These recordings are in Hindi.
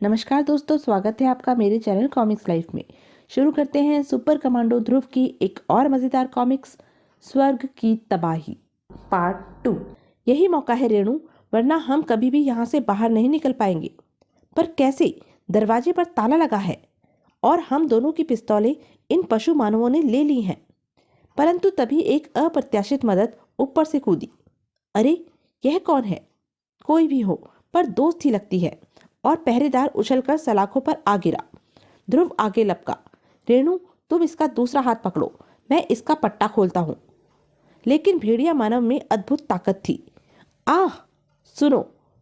नमस्कार दोस्तों, स्वागत है आपका मेरे चैनल कॉमिक्स लाइफ में। शुरू करते हैं सुपर कमांडो ध्रुव की एक और मज़ेदार कॉमिक्स, स्वर्ग की तबाही पार्ट 2। यही मौका है रेणु, वरना हम कभी भी यहाँ से बाहर नहीं निकल पाएंगे। पर कैसे? दरवाजे पर ताला लगा है और हम दोनों की पिस्तौलें इन पशु मानवों ने ले ली हैं। परंतु तभी एक अप्रत्याशित मदद ऊपर से कूदी। अरे, यह कौन है? कोई भी हो, पर दोस्त ही लगती है। और पहरेदार उछलकर सलाखों पर आ गिरा। ध्रुव आगे लपका। रेणु, तुम इसका दूसरा हाथ पकड़ो, मैं इसका पट्टा खोलता हूँ। लेकिन भेड़िया मानव में अद्भुत ताकत थी। आह, सुनो,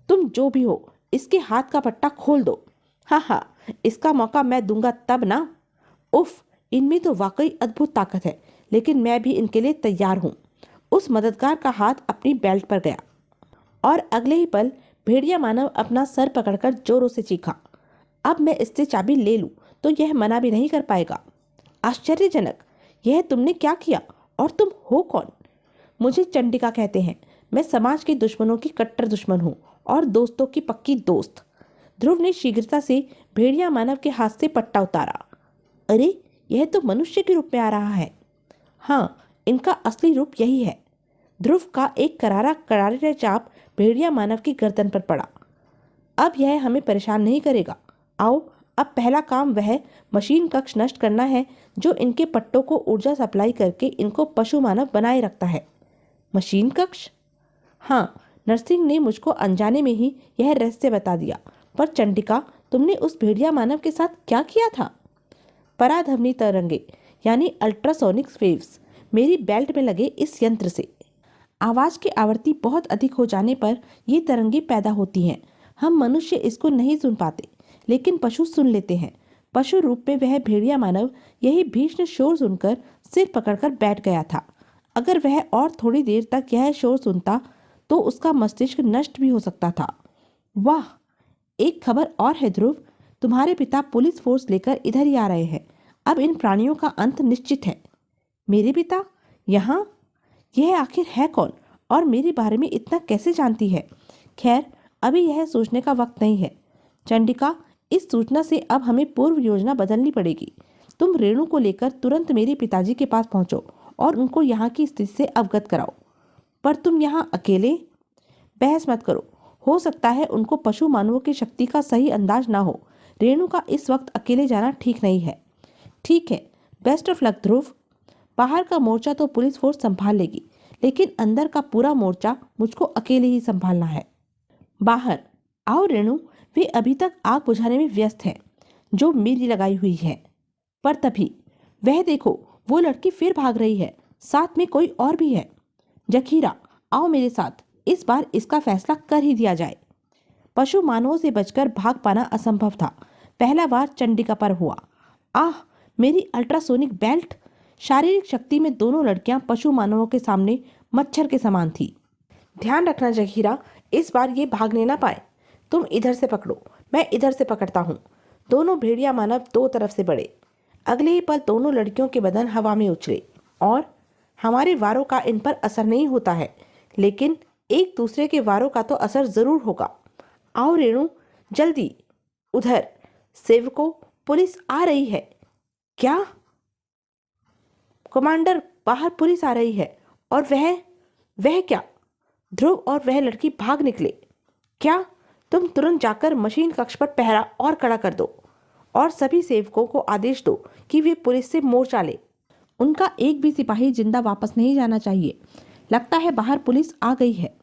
तुम जो भी हो, इसके हाथ का पट्टा खोल दो। हाँ, इसका मौका मैं दूंगा तब ना। उफ, इनमें तो वाकई अद्भुत ताकत है, लेकिन मैं भी इनके लिए तैयार हूँ। उस मददगार का हाथ अपनी बेल्ट पर गया और अगले ही पल भेड़िया मानव अपना सर पकड़कर जोरों से चीखा। अब मैं इससे चाबी ले लूं तो यह मना भी नहीं कर पाएगा। आश्चर्यजनक, यह तुमने क्या किया? और तुम हो कौन? मुझे चंडिका कहते हैं। मैं समाज के दुश्मनों की कट्टर दुश्मन हूँ और दोस्तों की पक्की दोस्त। ध्रुव ने शीघ्रता से भेड़िया मानव के हाथ से पट्टा उतारा। अरे, यह तो मनुष्य के रूप में आ रहा है। हाँ, इनका असली रूप यही है। ध्रुव का एक करारे चाप भेड़िया मानव की गर्दन पर पड़ा। अब यह हमें परेशान नहीं करेगा। आओ, अब पहला काम वह मशीन कक्ष नष्ट करना है जो इनके पट्टों को ऊर्जा सप्लाई करके इनको पशु मानव बनाए रखता है। मशीन कक्ष? हाँ, नरसिंह ने मुझको अनजाने में ही यह रहस्य बता दिया। पर चंडिका, तुमने उस भेड़िया मानव के साथ क्या किया था? पराधमनी तरंगे यानी अल्ट्रासोनिक वेव्स मेरी बेल्ट में लगे इस यंत्र से। आवाज़ की आवृत्ति बहुत अधिक हो जाने पर ये तरंगे पैदा होती हैं। हम मनुष्य इसको नहीं सुन पाते, लेकिन पशु सुन लेते हैं। पशु रूप में वह भेड़िया मानव यही भीषण शोर सुनकर सिर पकड़कर बैठ गया था। अगर वह और थोड़ी देर तक यह शोर सुनता तो उसका मस्तिष्क नष्ट भी हो सकता था। वाह, एक खबर और है ध्रुव, तुम्हारे पिता पुलिस फोर्स लेकर इधर ही आ रहे हैं। अब इन प्राणियों का अंत निश्चित है। मेरे पिता यहाँ? यह आखिर है कौन और मेरे बारे में इतना कैसे जानती है? खैर, अभी यह सोचने का वक्त नहीं है। चंडिका, इस सूचना से अब हमें पूर्व योजना बदलनी पड़ेगी। तुम रेणु को लेकर तुरंत मेरे पिताजी के पास पहुंचो और उनको यहाँ की स्थिति से अवगत कराओ। पर तुम यहाँ अकेले? बहस मत करो। हो सकता है उनको पशु मानवों की शक्ति का सही अंदाज ना हो। रेणु का इस वक्त अकेले जाना ठीक नहीं है। ठीक है, बेस्ट ऑफ लक ध्रुव। बाहर का मोर्चा तो पुलिस फोर्स संभाल लेगी, लेकिन अंदर का पूरा मोर्चा मुझको अकेले ही संभालना है। बाहर आओ रेणु, वे अभी तक आग बुझाने में व्यस्त हैं, जो मेरी लगाई हुई है। पर तभी वह देखो, वो लड़की फिर भाग रही है। साथ में कोई और भी है। जखीरा, आओ मेरे साथ, इस बार इसका फैसला कर ही दिया जाए। पशु मानवों से बचकर भाग पाना असंभव था। पहला वार चंडिका पर हुआ। आह, मेरी अल्ट्रासोनिक बेल्ट! शारीरिक शक्ति में दोनों लड़कियां पशु मानवों के सामने मच्छर के समान थी। ध्यान रखना जखीरा, इस बार ये भागने ना पाए। तुम इधर से पकड़ो, मैं इधर से पकड़ता हूँ। दोनों भेड़िया मानव दो तरफ से बढ़े। अगले ही पल दोनों लड़कियों के बदन हवा में उछले और हमारे वारों का इन पर असर नहीं होता है, लेकिन एक दूसरे के वारों का तो असर जरूर होगा। आओ रेणु, जल्दी। उधर सेवकों, पुलिस आ रही है। क्या? कमांडर, बाहर पुलिस आ रही है। और वह क्या? ध्रुव और वह लड़की भाग निकले। क्या? तुम तुरंत जाकर मशीन कक्ष पर पहरा और कड़ा कर दो और सभी सेवकों को आदेश दो कि वे पुलिस से मोर्चा ले। उनका एक भी सिपाही जिंदा वापस नहीं जाना चाहिए। लगता है बाहर पुलिस आ गई है।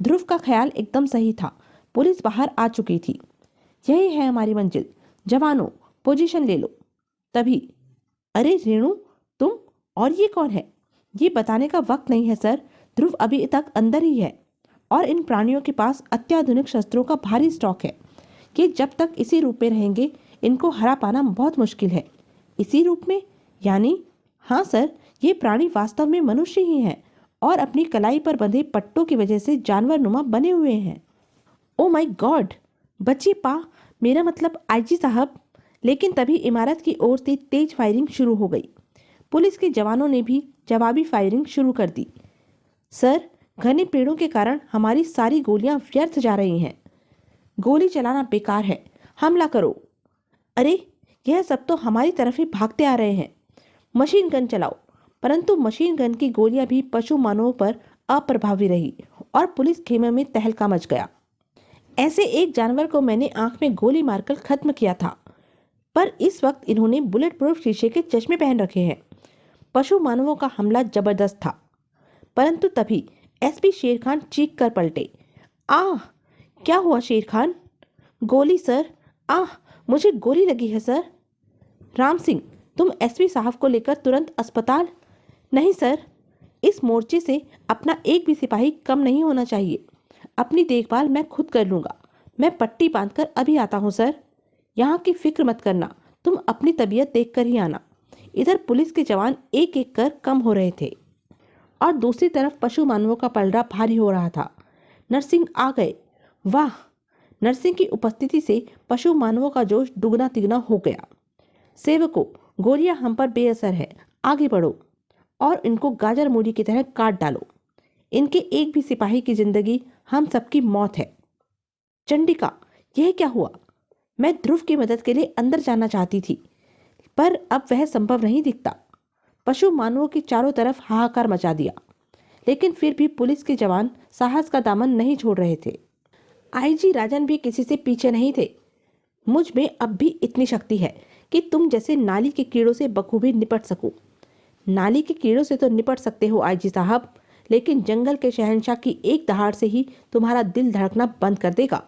ध्रुव का ख्याल एकदम सही था। पुलिस बाहर आ चुकी थी। यही है हमारी मंजिल। जवानों, पोजीशन ले लो। तभी, अरे रेणु, तुम? और ये कौन है? ये बताने का वक्त नहीं है सर। ध्रुव अभी तक अंदर ही है और इन प्राणियों के पास अत्याधुनिक शस्त्रों का भारी स्टॉक है। कि जब तक इसी रूप में रहेंगे, इनको हरा पाना बहुत मुश्किल है। इसी रूप में? यानी? हाँ सर, ये प्राणी वास्तव में मनुष्य ही हैं और अपनी कलाई पर बंधे पट्टों की वजह से जानवर नुमा बने हुए हैं। Oh my God! बच्ची पा, मेरा मतलब आईजी साहब। लेकिन तभी इमारत की ओर से तेज फायरिंग शुरू हो गई। पुलिस के जवानों ने भी जवाबी फायरिंग शुरू कर दी। सर, घने पेड़ों के कारण हमारी सारी गोलियां व्यर्थ जा रही हैं। गोली चलाना बेकार है। हमला करो। अरे यह सब तो हमारी तरफ ही भागते आ रहे हैं। मशीन गन चलाओ। परंतु मशीन गन की गोलियां भी पशु मानवों पर अप्रभावी रही और पुलिस खेमे में तहलका मच गया। ऐसे एक जानवर को मैंने आंख में गोली मारकर खत्म किया था, पर इस वक्त इन्होंने बुलेट प्रूफ शीशे के चश्मे पहन रखे हैं। पशु मानवों का हमला जबरदस्त था, परंतु तभी एसपी शेर खान चीख कर पलटे। आह! क्या हुआ शेर खान? गोली सर। आह! मुझे गोली लगी है सर। राम सिंह, तुम एसपी साहब को लेकर तुरंत अस्पताल। नहीं सर, इस मोर्चे से अपना एक भी सिपाही कम नहीं होना चाहिए। अपनी देखभाल मैं खुद कर लूंगा। मैं पट्टी बांधकर अभी आता हूँ सर। यहाँ की फिक्र मत करना, तुम अपनी तबीयत देखकर ही आना। इधर पुलिस के जवान एक एक कर कम हो रहे थे और दूसरी तरफ पशु मानवों का पलड़ा भारी हो रहा था। नरसिंह आ गए। वाह! नरसिंह की उपस्थिति से पशु मानवों का जोश दुगना तिगना हो गया। सेवकों, गोलियां हम पर बेअसर है, आगे बढ़ो और इनको गाजर मूली की तरह काट डालो। इनके एक भी सिपाही की जिंदगी हम सबकी मौत है। चंडिका, यह क्या हुआ? मैं ध्रुव की मदद के लिए अंदर जाना चाहती थी, पर अब वह संभव नहीं दिखता। पशु मानवों की चारों तरफ हाहाकार मचा दिया, लेकिन फिर भी पुलिस के जवान साहस का दामन नहीं छोड़ रहे थे। आईजी राजन भी किसी से पीछे नहीं थे। मुझ में अब भी इतनी शक्ति है कि तुम जैसे नाली के कीड़ों से बखूबी निपट सको। नाली के कीड़ों से तो निपट सकते हो आईजी साहब, लेकिन जंगल के शहंशाह की एक दहाड़ से ही तुम्हारा दिल धड़कना बंद कर देगा।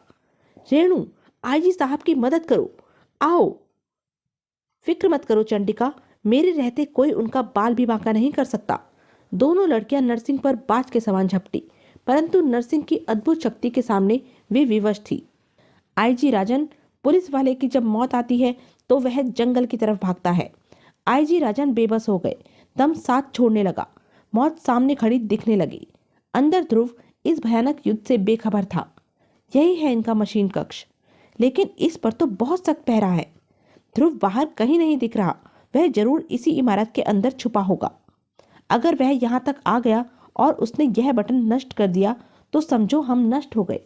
रेणु, आईजी साहब की मदद करो, आओ। फिक्र मत करो चंडिका, मेरे रहते कोई उनका बाल भी बांका नहीं कर सकता। दोनों लड़कियां नरसिंह पर बाज के समान झपटी, परंतु नरसिंह की अद्भुत शक्ति के सामने वे विवश थी। आईजी राजन, पुलिस वाले की जब मौत आती है तो वह जंगल की तरफ भागता है। आईजी राजन बेबस हो गए, दम साथ छोड़ने लगा। मौत सामने खड़ी दिखने लगी। अंदर ध्रुव इस भयानक युद्ध से बेखबर था। यही है इनका मशीन कक्ष, लेकिन इस पर तो बहुत सख्त पहरा है। ध्रुव बाहर कहीं नहीं दिख रहा, वह जरूर इसी इमारत के अंदर छुपा होगा। अगर वह यहाँ तक आ गया और उसने यह बटन नष्ट कर दिया तो समझो हम नष्ट हो गए।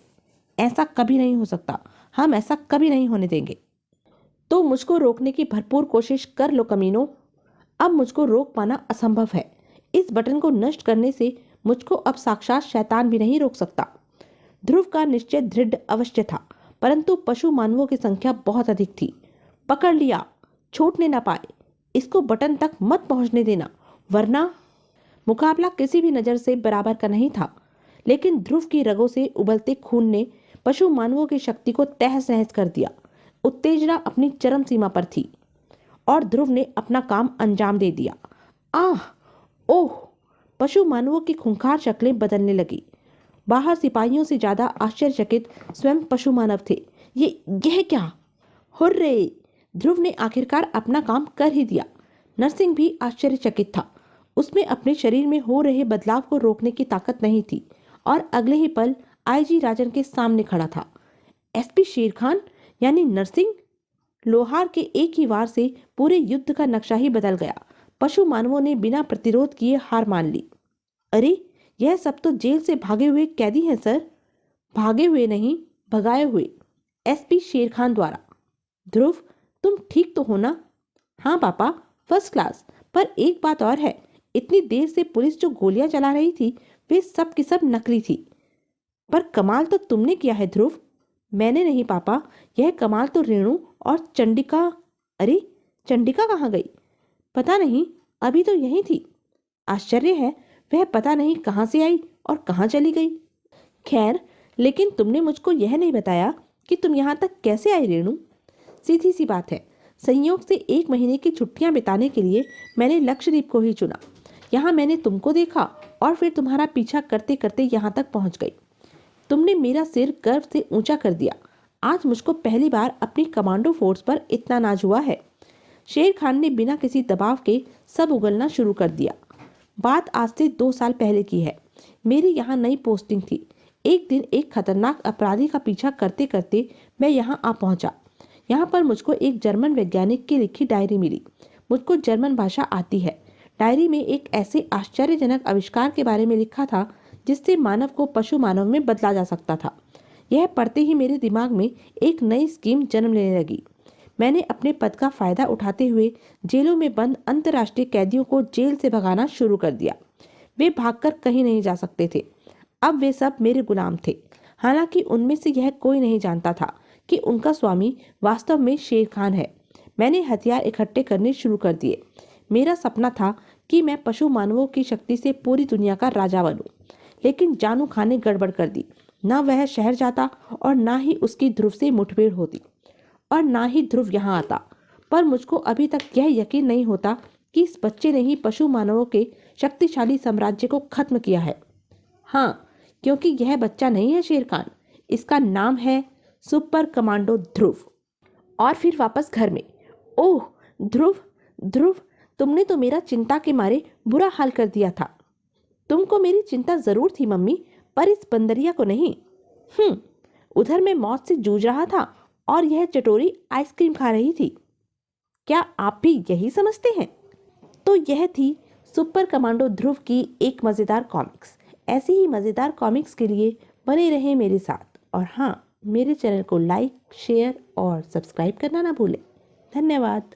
ऐसा कभी नहीं हो सकता, हम ऐसा कभी नहीं होने देंगे। तो मुझको रोकने की भरपूर कोशिश कर लो कमीनों। अब मुझको रोक पाना असंभव है। इस बटन को नष्ट करने से मुझको अब साक्षात शैतान भी नहीं रोक सकता। ध्रुव का निश्चय दृढ़ अवश्य था, परंतु पशु मानवों की संख्या बहुत अधिक थी। पकड़ लिया, छूटने न पाए। इसको बटन तक मत पहुंचने देना, वरना। मुकाबला किसी भी नजर से बराबर का नहीं था, लेकिन ध्रुव की रगों से उबलते खून ने पशु मानवों की शक्ति को तहस नहस कर दिया। उत्तेजना अपनी चरम सीमा पर थी और ध्रुव ने अपना काम अंजाम दे दिया। आह! ओह! पशु मानवों की खूंखार शक्लें बदलने लगी। बाहर सिपाहियों से ज्यादा आश्चर्यचकित स्वयं पशु मानव थे। यह क्या? हुर्रे! ध्रुव ने आखिरकार अपना काम कर ही दिया। नरसिंह भी आश्चर्यचकित था। उसमें अपने शरीर में हो रहे बदलाव को रोकने की ताकत नहीं थी और अगले ही पल आईजी राजन के सामने खड़ा था। एसपी शेर खान यानी नरसिंह। लोहार के एक ही वार से पूरे युद्ध का नक्शा ही बदल गया। पशु मानवों ने बिना प्रतिरोध किए हार मान ली। अरे, यह सब तो जेल से भागे हुए कैदी हैं सर। भागे हुए नहीं, भगाए हुए, एसपी शेर खान द्वारा। ध्रुव, तुम ठीक तो हो ना? हाँ पापा, फर्स्ट क्लास। पर एक बात और है, इतनी देर से पुलिस जो गोलियां चला रही थी वे सब की सब नकली थी। पर कमाल तो तुमने किया है ध्रुव। मैंने नहीं पापा, यह कमाल तो रेणु और चंडिका। अरे, चंडिका कहाँ गई? पता नहीं, अभी तो यही थी। आश्चर्य है, वह पता नहीं कहाँ से आई और कहाँ चली गई। खैर, लेकिन तुमने मुझको यह नहीं बताया कि तुम यहाँ तक कैसे आई रेणु। सीधी सी बात है, संयोग से 1 महीने की छुट्टियां बिताने के लिए मैंने लक्षद्वीप को ही चुना। यहाँ मैंने तुमको देखा और फिर तुम्हारा पीछा करते करते यहाँ तक पहुँच गई। तुमने मेरा सिर गर्व से ऊंचा कर दिया। आज मुझको पहली बार अपनी कमांडो फोर्स पर इतना नाज हुआ है। शेर खान ने बिना किसी दबाव के सब उगलना शुरू कर दिया। बात आज से 2 साल पहले की है। मेरी यहाँ नई पोस्टिंग थी। एक दिन एक खतरनाक अपराधी का पीछा करते करते मैं यहाँ आ पहुँचा। यहाँ पर मुझको एक जर्मन वैज्ञानिक की लिखी डायरी मिली। मुझको जर्मन भाषा आती है। डायरी में एक ऐसे आश्चर्यजनक आविष्कार के बारे में लिखा था जिससे मानव को पशु मानव में बदला जा सकता था। यह पढ़ते ही मेरे दिमाग में एक नई स्कीम जन्म लेने लगी। मैंने अपने पद का फायदा उठाते हुए जेलों में बंद अंतर्राष्ट्रीय कैदियों को जेल से भगाना शुरू कर दिया। वे भागकर कहीं नहीं जा सकते थे। अब वे सब मेरे गुलाम थे। हालांकि उनमें से यह कोई नहीं जानता था कि उनका स्वामी वास्तव में शेर खान है। मैंने हथियार इकट्ठे करने शुरू कर दिए। मेरा सपना था कि मैं पशु मानवों की शक्ति से पूरी दुनिया का राजा बनूं। लेकिन जानू खान ने गड़बड़ कर दी। ना वह शहर जाता और ना ही उसकी ध्रुव से मुठभेड़ होती और ना ही ध्रुव यहाँ आता। पर मुझको अभी तक यह यकीन नहीं होता कि इस बच्चे ने ही पशु मानवों के शक्तिशाली साम्राज्य को खत्म किया है। हाँ, क्योंकि यह बच्चा नहीं है शेर खान। इसका नाम है सुपर कमांडो ध्रुव। और फिर वापस घर में, ओह ध्रुव, ध्रुव, तुमने तो मेरा चिंता के मारे बुरा हाल कर दिया था। तुमको मेरी चिंता जरूर थी मम्मी, पर इस बंदरिया को नहीं। उधर मैं मौत से जूझ रहा था और यह चटोरी आइसक्रीम खा रही थी। क्या आप भी यही समझते हैं? तो यह थी सुपर कमांडो ध्रुव की एक मज़ेदार कॉमिक्स। ऐसी ही मज़ेदार कॉमिक्स के लिए बने रहें मेरे साथ। और हाँ, मेरे चैनल को लाइक, शेयर और सब्सक्राइब करना ना भूलें। धन्यवाद।